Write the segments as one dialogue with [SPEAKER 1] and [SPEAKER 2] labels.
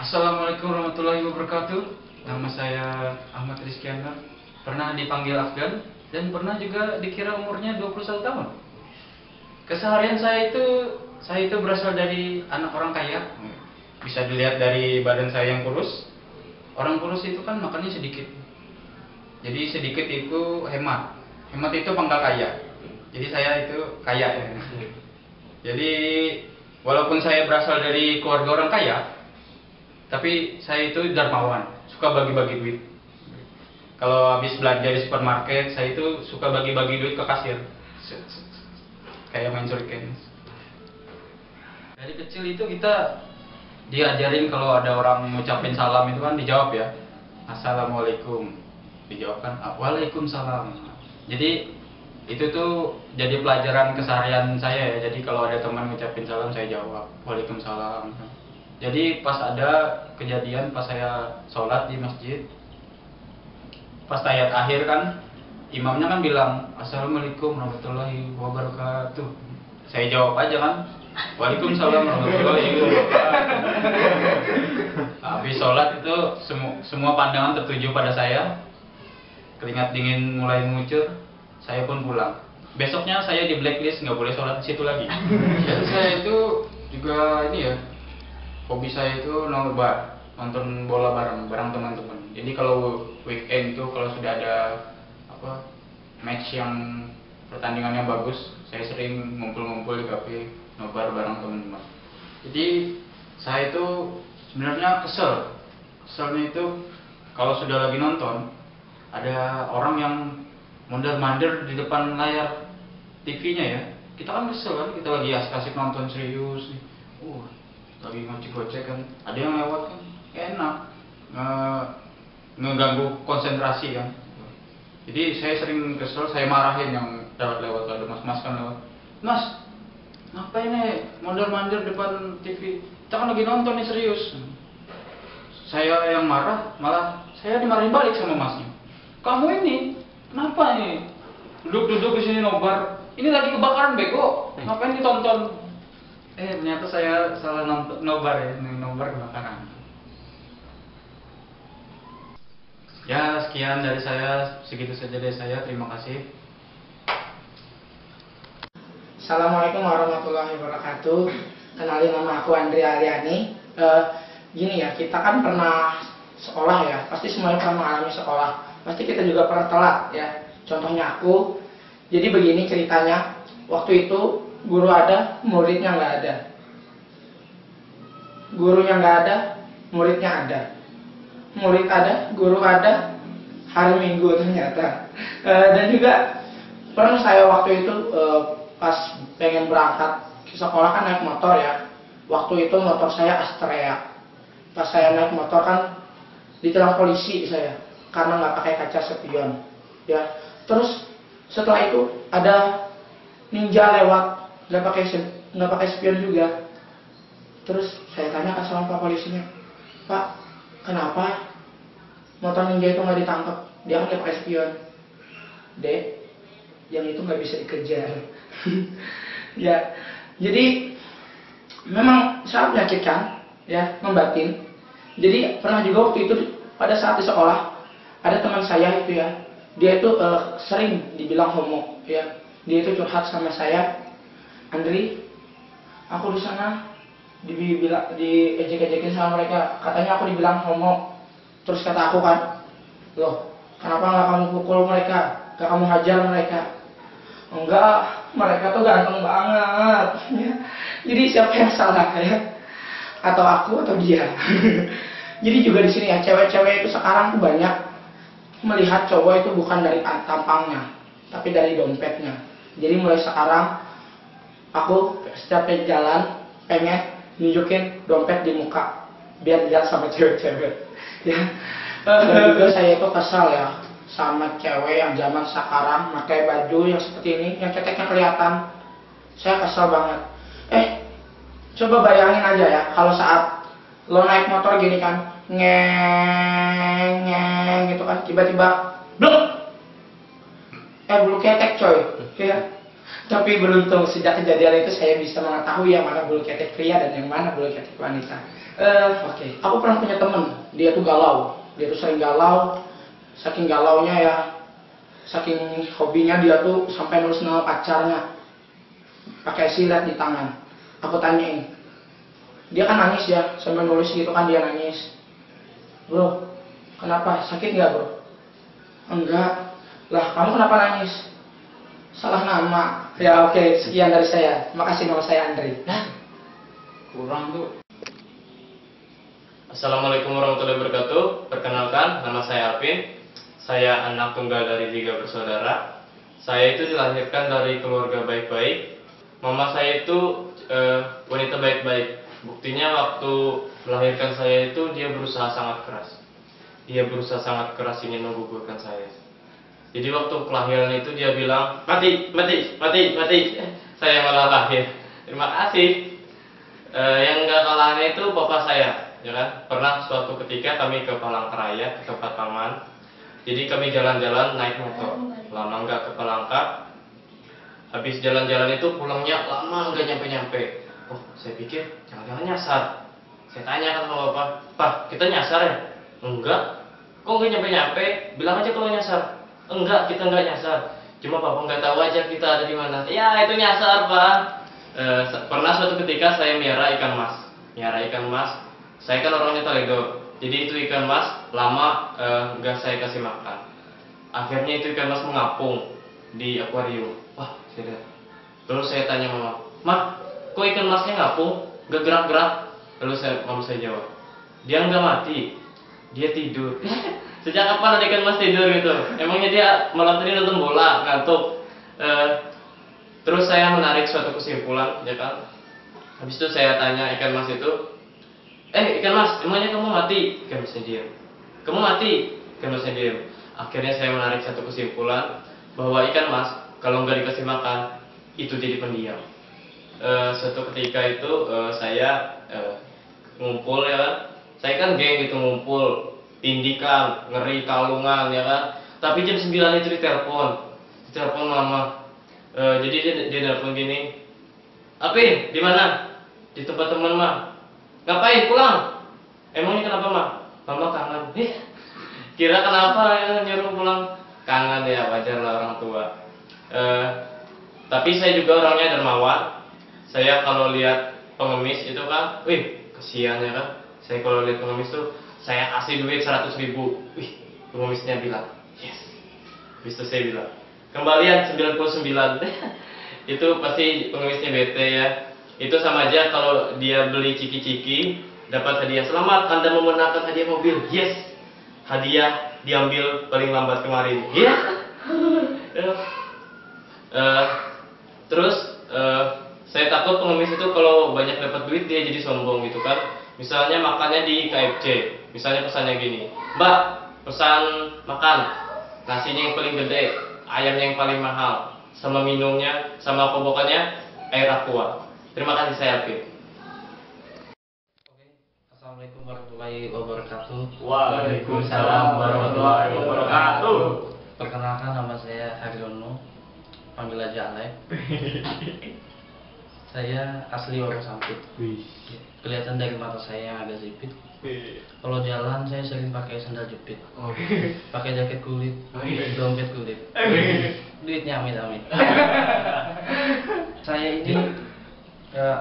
[SPEAKER 1] Assalamualaikum warahmatullahi wabarakatuh. Nama saya Ahmad Rizkyana. Pernah dipanggil Afgan dan pernah juga dikira umurnya 21 tahun. Keseharian saya itu berasal dari anak orang kaya. Bisa dilihat dari badan saya yang kurus. Orang kurus itu kan makannya sedikit. Jadi sedikit itu hemat. Hemat itu pangkal kaya. Jadi saya itu kaya ya. Jadi walaupun saya berasal dari keluarga orang kaya, tapi saya itu dermawan, suka bagi-bagi duit. Kalau habis belanja di supermarket, saya itu suka bagi-bagi duit ke kasir, kayak main shuriken. Dari kecil itu kita diajarin kalau ada orang ngucapin salam itu kan dijawab ya, Assalamualaikum. Dijawab kan, Waalaikumsalam. Jadi itu tuh jadi pelajaran keseharian saya ya. Jadi kalau ada teman ngucapin salam, saya jawab Waalaikumsalam. Jadi pas ada kejadian pas saya sholat di masjid, pas ayat akhir kan imamnya kan bilang Assalamualaikum warahmatullahi wabarakatuh. Saya jawab aja kan Waalaikumsalam warahmatullahi wabarakatuh. Habis sholat itu semua pandangan tertuju pada saya. Keringat dingin mulai mengucur. Saya pun pulang. Besoknya saya di blacklist, nggak boleh sholat di situ lagi. Jadi saya itu juga ini ya, hobi saya itu nobar, nonton bola bareng teman-teman. Jadi kalau weekend itu kalau sudah ada match yang pertandingannya bagus, saya sering ngumpul-ngumpul di kafe nobar bareng teman-teman. Jadi saya itu sebenarnya keselnya itu kalau sudah lagi nonton ada orang yang mondar-mandir di depan layar TV-nya ya. Kita kan kesel kan, kita lagi asik-asik nonton serius nih. Lagi ngocek-ngocek kan, ada yang lewat kan, enak ngeganggu konsentrasi kan. Jadi saya sering kesel, saya marahin yang lewat, ada mas-mas kan lewat. Mas, ngapain nih mondar-mandir depan TV? Kita kan lagi nonton nih serius. Saya yang marah, malah saya dimarahin balik sama masnya. Kamu ini, kenapa nih duduk-duduk di sini nobar? Ini lagi kebakaran bego, ngapain ditonton? Ternyata saya salah nobar ya, nobar kebakaran. Ya, sekian dari saya, segitu saja dari saya, terima kasih.
[SPEAKER 2] Assalamualaikum warahmatullahi wabarakatuh. Kenalin, nama aku Andri Aliani. Gini ya, kita kan pernah sekolah ya, pasti semuanya pernah mengalami sekolah. Pasti kita juga pernah telat ya. Contohnya aku, jadi begini ceritanya. Waktu itu guru ada, muridnya nggak ada. Gurunya nggak ada, muridnya ada. Murid ada, guru ada, hari Minggu ternyata. Dan juga pernah saya waktu itu pas pengen berangkat ke sekolah kan naik motor ya. Waktu itu motor saya Astrea. Pas saya naik motor kan ditilang polisi saya karena nggak pakai kaca spion. Ya. Terus setelah itu ada ninja lewat, nggak pakai spion juga. Terus saya tanya sama pak polisinya, Pak, kenapa motor ninja itu nggak ditangkap? Dia nggak pakai spion. Dek, yang itu nggak bisa dikejar. Ya, jadi memang sangat menyakitkan, ya, membatin. Jadi pernah juga waktu itu pada saat di sekolah ada teman saya itu ya, dia itu sering dibilang homo, ya. Dia itu curhat sama saya, Andri, aku di sana diejek-ejekin sama mereka, katanya aku dibilang homo. Terus kata aku kan, loh, kenapa nggak kamu pukul mereka, nggak kamu hajar mereka? Enggak, mereka tuh ganteng banget. Jadi siapa yang salah ya? Atau aku atau dia? Jadi juga di sini ya, cewek-cewek itu sekarang tuh banyak melihat cowok itu bukan dari tampangnya, tapi dari dompetnya. Jadi mulai sekarang aku setiap jalan pengen nunjukin dompet di muka biar dilihat sama cewek-cewek. Ya. Dan juga saya itu kesal ya sama cewek yang zaman sekarang pakai baju yang seperti ini, yang keteknya kelihatan. Saya kesal banget. Coba bayangin aja ya, kalau saat lo naik motor gini kan, ngeng gitu kan, tiba-tiba blok, bulu ketek coy, ya. Tapi beruntung sejak kejadian itu saya bisa mengetahui yang mana bulu ketek pria dan yang mana bulu ketek wanita. Oke. Aku pernah punya temen, dia tuh galau. Dia tuh sering galau. Saking galaunya ya, saking hobinya dia tuh sampai nulis nama pacarnya pakai silet di tangan. Aku tanyain, dia kan nangis ya, sampai nulis gitu kan dia nangis. Bro, kenapa? Sakit nggak bro? Enggak. Lah, kamu kenapa nangis? Salah nama. Ya oke, sekian dari saya. Makasih, nama saya Andri.
[SPEAKER 1] Kurang tuh.
[SPEAKER 3] Assalamualaikum warahmatullahi wabarakatuh. Perkenalkan, nama saya Alvin. Saya anak tunggal dari 3 bersaudara. Saya itu dilahirkan dari keluarga baik-baik. Mama saya itu wanita baik-baik. Buktinya waktu melahirkan saya itu dia berusaha sangat keras. Dia berusaha sangat keras ingin menggugurkan saya. Jadi waktu kelahiran itu dia bilang, mati, mati, mati, mati. Saya malah lahir. Terima kasih. Yang nggak kalahnya itu bapak saya, ya kan? Pernah suatu ketika kami ke Palangkaraya, ke tempat paman. Jadi kami jalan-jalan naik motor, lama nggak ke Palangka. Habis jalan-jalan itu pulangnya lama nggak nyampe-nyampe. Oh, saya pikir jangan-jangan nyasar. Saya tanya sama bapak, Pak, kita nyasar ya? Enggak. Kok nggak nyampe-nyampe? Bilang aja kalau nyasar. Enggak, kita nggak nyasar. Cuma bapak nggak tahu aja kita ada di mana. Ya itu nyasar, Pak. Pernah suatu ketika saya miara ikan mas. Miara ikan mas. Saya kan orangnya teledor. Jadi itu ikan mas lama nggak saya kasih makan. Akhirnya itu ikan mas mengapung di akuarium. Wah, saya lihat. Terus saya tanya mama, "Mak, kok ikan masnya ngapung? Nggak gerak-gerak?" Lalu mama saya jawab, "Dia nggak mati, dia tidur." Sejak kapan ada ikan mas tidur gitu? Emangnya dia malam tadi nonton bola, ngantuk? Terus saya menarik suatu kesimpulan, ya kan? Habis itu saya tanya ikan mas itu, ikan mas, emangnya kamu mati? Ikan masnya diam. Kamu mati? Ikan masnya diam. Akhirnya saya menarik satu kesimpulan bahwa ikan mas kalau nggak dikasih makan itu jadi pendiam. Suatu ketika itu saya ngumpul, ya kan? Saya kan geng gitu ngumpul, tindikan, ngeri, kalungan, ya kan? Tapi jam 9 itu ditelepon mama. Jadi dia telepon gini, "Apin, di mana?" "Di tempat teman mah." "Ngapain pulang?" "Emangnya kenapa mah?" "Mama kangen." Kira kenapa ya nyuruh pulang? Kangen ya, wajar lah orang tua. Tapi saya juga orangnya dermawan. Saya kalau lihat pengemis itu kan, kasihan ya kan. Saya kalau lihat pengemis tuh, saya kasih duit 100.000. Pengemisnya bilang, "Yes." Habis itu saya bilang, "Kembalian 99." Itu pasti pengemisnya bete ya. Itu sama aja kalau dia beli ciki-ciki, dapat hadiah. "Selamat, Anda memenangkan hadiah mobil." Yes. Hadiah diambil paling lambat kemarin. Ya. Terus saya takut pengemis itu kalau banyak dapat duit dia jadi sombong gitu kan. Misalnya makannya di KFC, misalnya pesannya gini, "Mbak, pesan makan, nasinya yang paling gede, ayamnya yang paling mahal, sama minumnya, sama kobokannya air aqua." Terima kasih, saya Alvin.
[SPEAKER 1] Assalamualaikum warahmatullahi wabarakatuh.
[SPEAKER 3] Waalaikumsalam warahmatullahi wabarakatuh.
[SPEAKER 1] Perkenalkan, nama saya Haryono, panggil aja Alek. Saya asli orang Sampit. Kelihatan dari mata saya yang agak sipit. Kalau jalan saya sering pakai sandal jepit, pakai jaket kulit, dompet kulit, duitnya amit-amit. Saya ini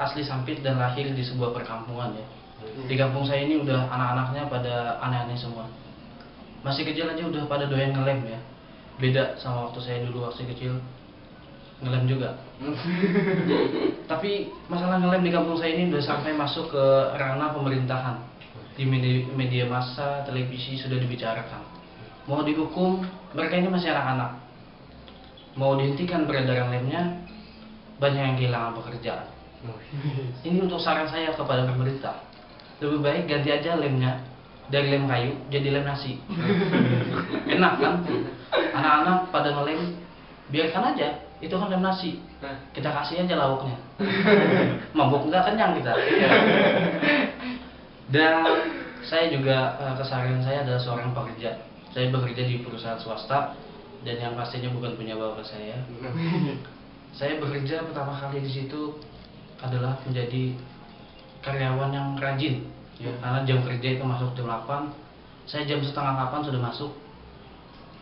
[SPEAKER 1] asli Sampit dan lahir di sebuah perkampungan ya. Di kampung saya ini udah anak-anaknya pada aneh-aneh semua. Masih kecil aja udah pada doyan ngelem ya. Beda sama waktu saya dulu waktu kecil, ngelem juga. Tapi masalah ngelem di kampung saya ini udah sampai masuk ke ranah pemerintahan. Di media massa, televisi sudah dibicarakan. Mau dihukum, mereka ini masih anak-anak. Mau dihentikan peredaran lemnya, banyak yang kehilangan pekerjaan. Ini untuk saran saya kepada pemerintah. Lebih baik ganti aja lemnya dari lem kayu jadi lem nasi. Enak kan? Anak-anak pada ngelem, biarkan aja, itu kan lem nasi. Kita kasih aja lauknya. Mabuk nggak, kenyang kita. Dan saya juga keseharian saya adalah seorang pekerja. Saya bekerja di perusahaan swasta dan yang pastinya bukan punya bapak saya.
[SPEAKER 4] Saya bekerja pertama kali di situ adalah menjadi karyawan yang rajin. Ya, karena jam kerja itu masuk jam 8, saya jam setengah 8 sudah masuk.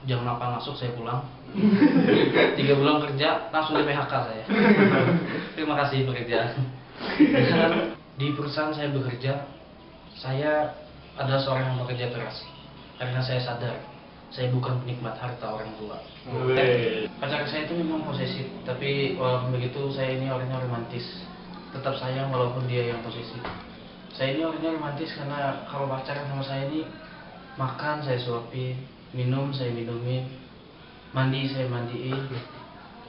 [SPEAKER 4] Jam 8 masuk saya pulang. 3 bulan kerja langsung di PHK saya. Terima kasih pekerjaan. Dan di perusahaan saya bekerja, saya adalah seorang yang bekerja keras. Karena saya sadar saya bukan penikmat harta orang tua. Pacar saya itu memang posesif, tapi walaupun begitu saya ini orangnya romantis. Tetap sayang walaupun dia yang posesif. Saya ini orangnya romantis karena kalau pacaran sama saya ini, makan saya suapin, minum saya minumin, mandi saya mandiin,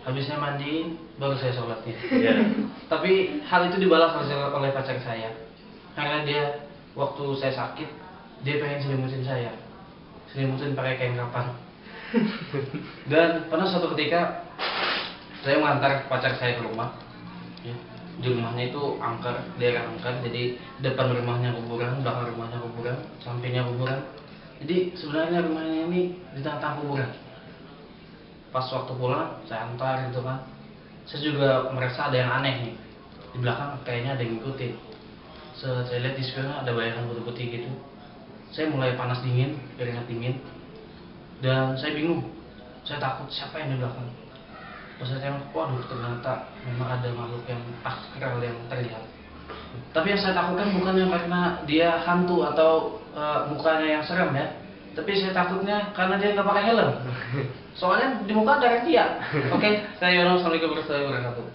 [SPEAKER 4] habis saya mandiin baru saya sholatin. Tapi hal itu dibalas oleh pacar saya, karena dia waktu saya sakit dia pengen selimutin saya, selimutin pakai kain kapan. Dan pernah suatu ketika saya mengantar pacar saya ke rumah, ya. Di rumahnya itu angker, daerah angker, jadi depan rumahnya kuburan, belakang rumahnya kuburan, sampingnya kuburan. Jadi sebenarnya rumahnya ini di tengah-tengah kuburan. Pas waktu pulang saya antar gitu kan, saya juga merasa ada yang aneh nih. Di belakang kayaknya ada yang ngikutin. Saya lihat di spionnya ada bayangan putih-putih gitu. Saya mulai panas dingin, keringat dingin, dan saya bingung. Saya takut siapa yang di belakang. Pas saya tengok, waduh ternyata memang ada makhluk yang astral yang terlihat. Tapi yang saya takutkan bukannya karena dia hantu atau mukanya yang serem ya, tapi saya takutnya karena dia nggak pakai helm. Soalnya di muka ada dia. Oke, saya Yono, assalamualaikum warahmatullahi wabarakatuh.